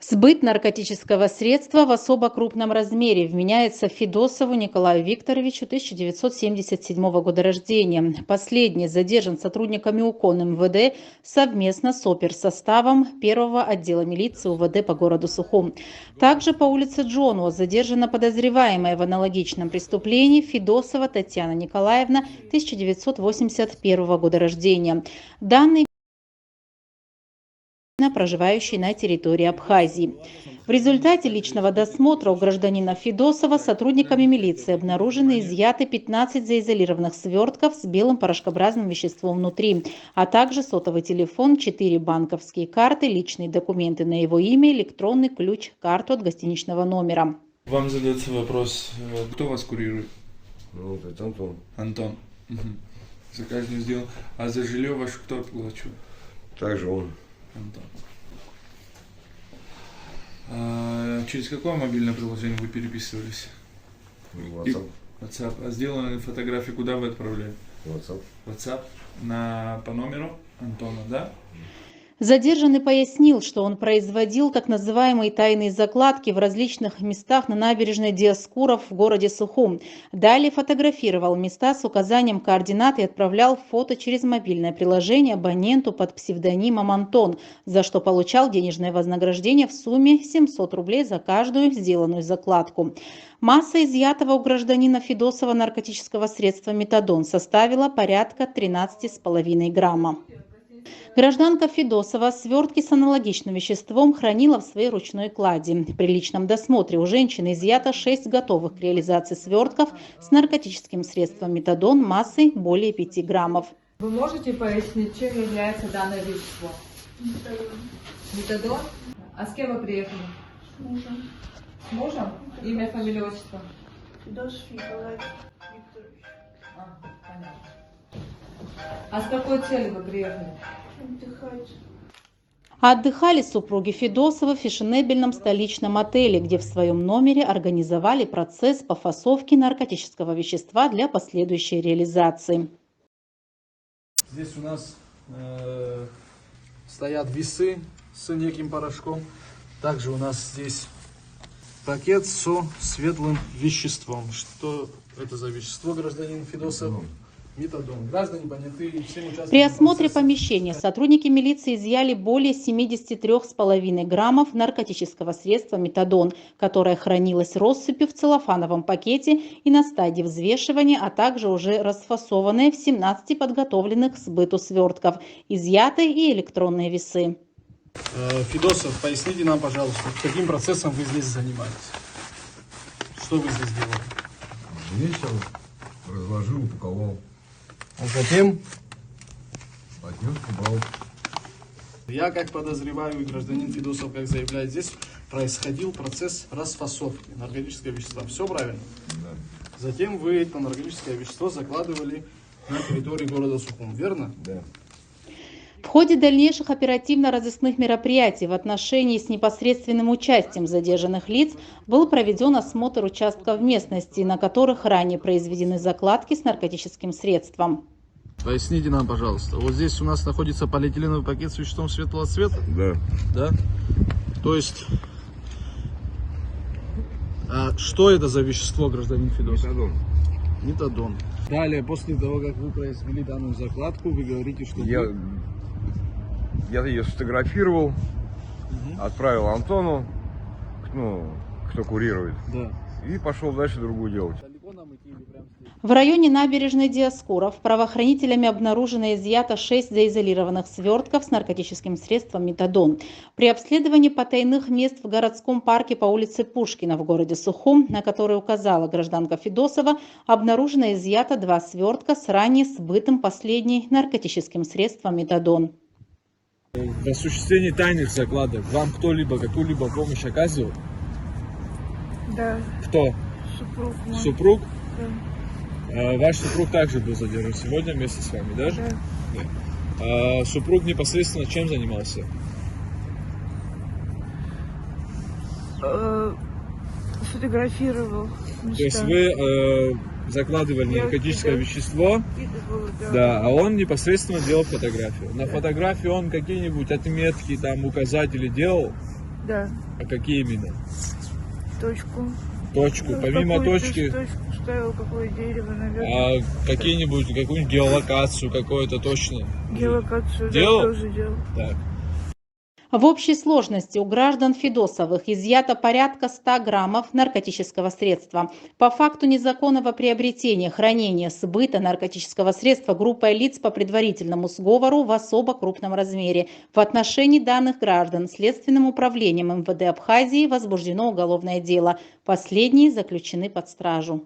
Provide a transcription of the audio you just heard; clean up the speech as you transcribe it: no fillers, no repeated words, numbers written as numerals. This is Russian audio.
Сбыт наркотического средства в особо крупном размере вменяется Федосову Николаю Викторовичу, 1977 года рождения. Последний задержан сотрудниками УКОН МВД совместно с оперсоставом первого отдела милиции УВД по городу Сухум. Также по улице Джонуа задержана подозреваемая в аналогичном преступлении Федосова Татьяна Николаевна, 1981 года рождения. Данный проживающий на территории Абхазии. В результате личного досмотра у гражданина Федосова сотрудниками милиции обнаружены и изъяты 15 заизолированных свертков с белым порошкообразным веществом внутри, а также сотовый телефон, 4 банковские карты, личные документы на его имя, электронный ключ, карту от гостиничного номера. Вам задается вопрос, кто вас курирует? Ну, это Антон. Антон. Угу. Заказ не сделал. А за жилье ваше кто плачет? Также он. Антон. Через какое мобильное приложение вы переписывались? WhatsApp. WhatsApp. А сделаны фотографии, куда вы отправляли? WhatsApp. WhatsApp по номеру Антона, да? Задержанный пояснил, что он производил так называемые тайные закладки в различных местах на набережной Диоскуров в городе Сухум. Далее фотографировал места с указанием координат и отправлял фото через мобильное приложение абоненту под псевдонимом Антон, за что получал денежное вознаграждение в сумме 700 рублей за каждую сделанную закладку. Масса изъятого у гражданина Федосова наркотического средства метадон составила порядка 13,5 грамма. Гражданка Федосова свертки с аналогичным веществом хранила в своей ручной кладе. При личном досмотре у женщины изъято 6 готовых к реализации свертков с наркотическим средством метадон массой более 5 граммов. Вы можете пояснить, чем является данное вещество? Метадон. А с кем вы приехали? С мужем. С мужем? Имя, фамилия, отчество? Федосов Николай Викторович. Понятно. А с какой целью вы приехали? Отдыхать. Отдыхали супруги Федосовы в фешенебельном столичном отеле, где в своем номере организовали процесс по фасовке наркотического вещества для последующей реализации. Здесь у нас стоят весы с неким порошком. Также у нас здесь пакет со светлым веществом. Что это за вещество, гражданин Федосов? Метадон. Граждане поняты, всем участникам При осмотре процесса. помещения сотрудники милиции изъяли более 73,5 граммов наркотического средства метадон, которое хранилось россыпью в целлофановом пакете и на стадии взвешивания, а также уже расфасованное в 17 подготовленных к сбыту свертков, изъяты и электронные весы. Федосов, поясните нам, пожалуйста, каким процессом вы здесь занимаетесь? Что вы здесь делаете? Весил, разложил, упаковал. А затем Отнес, убрал. я, как подозреваю, и гражданин Федосов, как заявляет, здесь происходил процесс расфасовки наркотического вещества. Все правильно? Да. Затем вы это наркотическое вещество закладывали на территории города Сухум, верно? Да. В ходе дальнейших оперативно-розыскных мероприятий в отношении с непосредственным участием задержанных лиц был проведен осмотр участков местности, на которых ранее произведены закладки с наркотическим средством. Поясните нам, пожалуйста. Вот здесь у нас находится полиэтиленовый пакет с веществом светлого цвета. Да. Да? То есть, что это за вещество, гражданин Федосов? Метадон. Метадон. Далее, после того, как вы произвели данную закладку, вы говорите, что... Я ее сфотографировал, отправил Антону, ну, кто курирует, Да. и пошел дальше другую делать. Далеко нам идти или прям здесь? В районе набережной Диоскуров правоохранителями обнаружено и изъято 6 заизолированных свертков с наркотическим средством метадон. При обследовании потайных мест в городском парке по улице Пушкина в городе Сухум, на который указала гражданка Федосова, обнаружено и изъято 2 свертка с ранее сбытым последней наркотическим средством метадон. В осуществлении тайных закладок вам кто-либо какую-либо помощь оказывал? Да, Кто? супруг мой. Супруг? Да. Ваш супруг также был задержан сегодня вместе с вами, да? Да. Супруг непосредственно чем занимался? Фотографировал места. То есть вы закладывали Я наркотическое да. вещество, Вкидывала, да. да, а он непосредственно делал фотографию. На фотографии он какие-нибудь отметки, там, указатели делал? Да. А какие именно? Точку. Точку. Помимо Какую-то точки, точку ставил, какое дерево, наверное. какую-нибудь геолокацию какое-то точно? Геолокацию Делал? да, тоже делал. Так. В общей сложности у граждан Федосовых изъято порядка 100 граммов наркотического средства. По факту незаконного приобретения, хранения, сбыта наркотического средства группой лиц по предварительному сговору в особо крупном размере. В отношении данных граждан Следственным управлением МВД Абхазии возбуждено уголовное дело. Последние заключены под стражу.